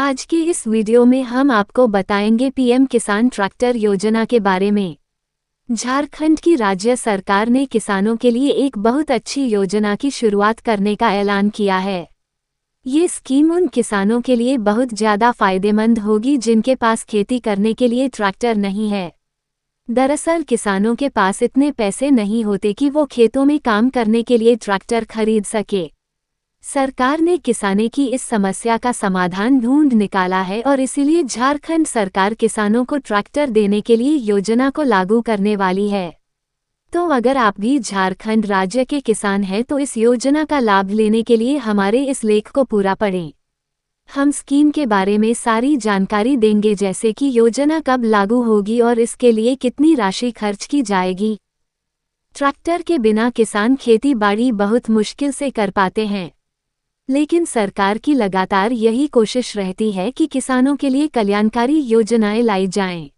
आज के इस वीडियो में हम आपको बताएंगे पीएम किसान ट्रैक्टर योजना के बारे में। झारखंड की राज्य सरकार ने किसानों के लिए एक बहुत अच्छी योजना की शुरुआत करने का ऐलान किया है। ये स्कीम उन किसानों के लिए बहुत ज़्यादा फायदेमंद होगी जिनके पास खेती करने के लिए ट्रैक्टर नहीं है। दरअसल किसानों के पास इतने पैसे नहीं होते कि वो खेतों में काम करने के लिए ट्रैक्टर खरीद सके। सरकार ने किसानों की इस समस्या का समाधान ढूंढ निकाला है और इसीलिए झारखंड सरकार किसानों को ट्रैक्टर देने के लिए योजना को लागू करने वाली है। तो अगर आप भी झारखंड राज्य के किसान हैं तो इस योजना का लाभ लेने के लिए हमारे इस लेख को पूरा पढ़ें। हम स्कीम के बारे में सारी जानकारी देंगे, जैसे कि योजना कब लागू होगी और इसके लिए कितनी राशि खर्च की जाएगी। ट्रैक्टर के बिना किसान खेती बाड़ी बहुत मुश्किल से कर पाते हैं, लेकिन सरकार की लगातार यही कोशिश रहती है कि किसानों के लिए कल्याणकारी योजनाएं लाई जाएं।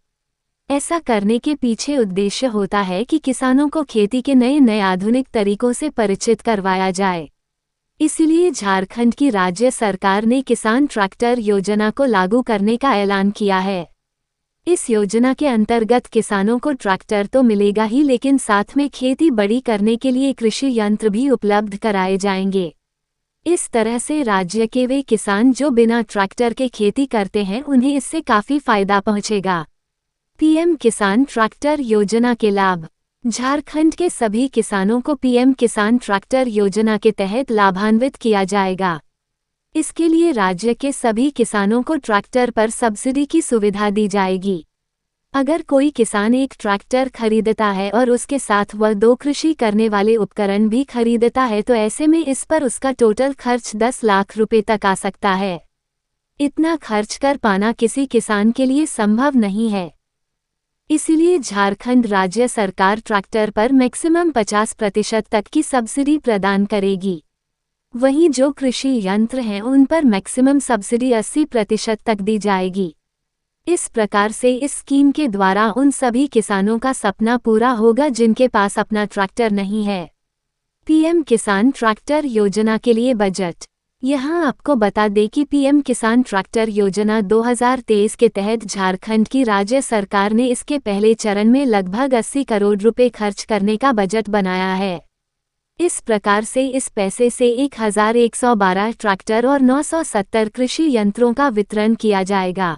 ऐसा करने के पीछे उद्देश्य होता है कि किसानों को खेती के नए आधुनिक तरीकों से परिचित करवाया जाए। इसलिए झारखंड की राज्य सरकार ने किसान ट्रैक्टर योजना को लागू करने का ऐलान किया है। इस योजना के अंतर्गत किसानों को ट्रैक्टर तो मिलेगा ही, लेकिन साथ में खेती बड़ी करने के लिए कृषि यंत्र भी उपलब्ध कराए जाएंगे। इस तरह से राज्य के वे किसान जो बिना ट्रैक्टर के खेती करते हैं उन्हें इससे काफ़ी फायदा पहुंचेगा। पीएम किसान ट्रैक्टर योजना के लाभ। झारखंड के सभी किसानों को पीएम किसान ट्रैक्टर योजना के तहत लाभान्वित किया जाएगा। इसके लिए राज्य के सभी किसानों को ट्रैक्टर पर सब्सिडी की सुविधा दी जाएगी। अगर कोई किसान एक ट्रैक्टर खरीदता है और उसके साथ वह 2 कृषि करने वाले उपकरण भी खरीदता है तो ऐसे में इस पर उसका टोटल खर्च 10 लाख रुपए तक आ सकता है। इतना खर्च कर पाना किसी किसान के लिए संभव नहीं है। इसीलिए झारखंड राज्य सरकार ट्रैक्टर पर मैक्सिमम 50% तक की सब्सिडी प्रदान करेगी। वहीं जो कृषि यंत्र हैं उन पर मैक्सिमम सब्सिडी 80% तक दी जाएगी। इस प्रकार से इस स्कीम के द्वारा उन सभी किसानों का सपना पूरा होगा जिनके पास अपना ट्रैक्टर नहीं है। पीएम किसान ट्रैक्टर योजना के लिए बजट। यहाँ आपको बता दें कि पीएम किसान ट्रैक्टर योजना 2023 के तहत झारखंड की राज्य सरकार ने इसके पहले चरण में लगभग 80 करोड़ रुपए खर्च करने का बजट बनाया है। इस प्रकार से इस पैसे से 1112 ट्रैक्टर और 970 कृषि यंत्रों का वितरण किया जाएगा।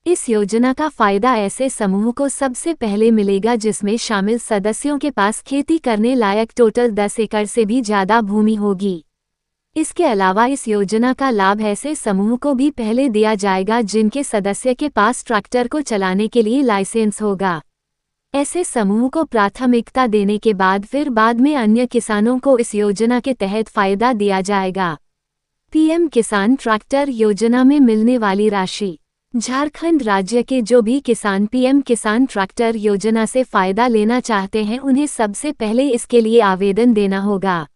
इस योजना का फायदा ऐसे समूह को सबसे पहले मिलेगा जिसमें शामिल सदस्यों के पास खेती करने लायक टोटल 10 एकड़ से भी ज़्यादा भूमि होगी। इसके अलावा इस योजना का लाभ ऐसे समूह को भी पहले दिया जाएगा जिनके सदस्य के पास ट्रैक्टर को चलाने के लिए लाइसेंस होगा। ऐसे समूह को प्राथमिकता देने के बाद में अन्य किसानों को इस योजना के तहत फायदा दिया जाएगा। पीएम किसान ट्रैक्टर योजना में मिलने वाली राशि। झारखंड राज्य के जो भी किसान पीएम किसान ट्रैक्टर योजना से फ़ायदा लेना चाहते हैं उन्हें सबसे पहले इसके लिए आवेदन देना होगा।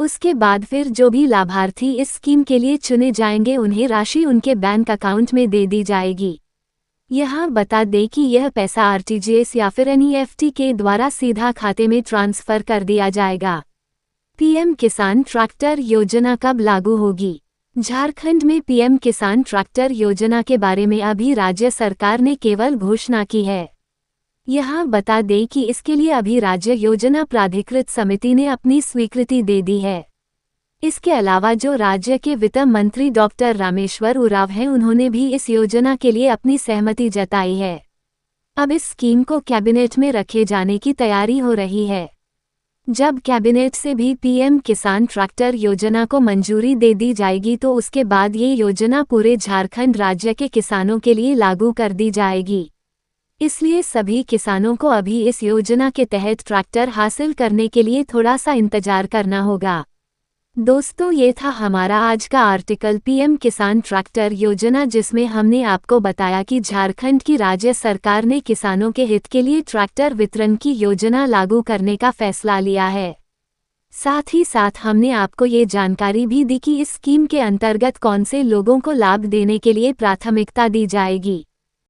उसके बाद फिर जो भी लाभार्थी इस स्कीम के लिए चुने जाएंगे उन्हें राशि उनके बैंक अकाउंट में दे दी जाएगी। यहाँ बता दें कि यह पैसा आरटीजीएस या फिर एनईएफटी के द्वारा सीधा खाते में ट्रांसफ़र कर दिया जाएगा। पीएम किसान ट्रैक्टर योजना कब लागू होगी? झारखंड में पीएम किसान ट्रैक्टर योजना के बारे में अभी राज्य सरकार ने केवल घोषणा की है। यहाँ बता दें कि इसके लिए अभी राज्य योजना प्राधिकृत समिति ने अपनी स्वीकृति दे दी है। इसके अलावा जो राज्य के वित्त मंत्री डॉक्टर रामेश्वर उरांव हैं उन्होंने भी इस योजना के लिए अपनी सहमति जताई है। अब इस स्कीम को कैबिनेट में रखे जाने की तैयारी हो रही है। जब कैबिनेट से भी पीएम किसान ट्रैक्टर योजना को मंजूरी दे दी जाएगी तो उसके बाद ये योजना पूरे झारखंड राज्य के किसानों के लिए लागू कर दी जाएगी। इसलिए सभी किसानों को अभी इस योजना के तहत ट्रैक्टर हासिल करने के लिए थोड़ा सा इंतजार करना होगा। दोस्तों, ये था हमारा आज का आर्टिकल पीएम किसान ट्रैक्टर योजना, जिसमें हमने आपको बताया कि झारखंड की राज्य सरकार ने किसानों के हित के लिए ट्रैक्टर वितरण की योजना लागू करने का फैसला लिया है। साथ ही साथ हमने आपको ये जानकारी भी दी कि इस स्कीम के अंतर्गत कौन से लोगों को लाभ देने के लिए प्राथमिकता दी जाएगी।